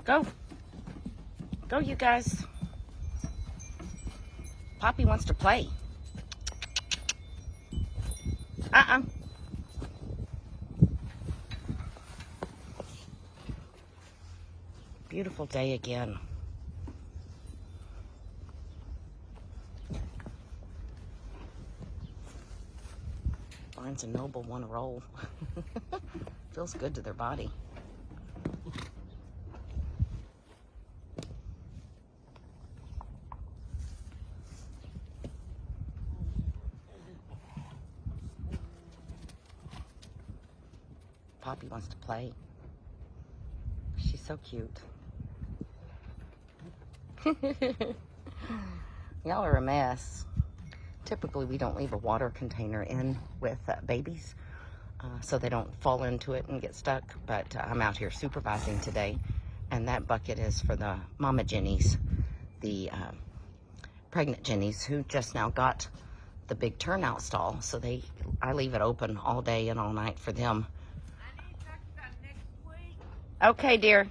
Go. Go, you guys. Poppy wants to play. Beautiful day again. Barnes and Noble want to roll. Feels good to their body. Poppy wants to play. She's so cute. Y'all are a mess. Typically, we don't leave a water container in with babies so they don't fall into it and get stuck. But I'm out here supervising today, and that bucket is for the mama jennies, the pregnant jennies who just now got the big turnout stall. So I leave it open all day and all night for them. Okay, dear.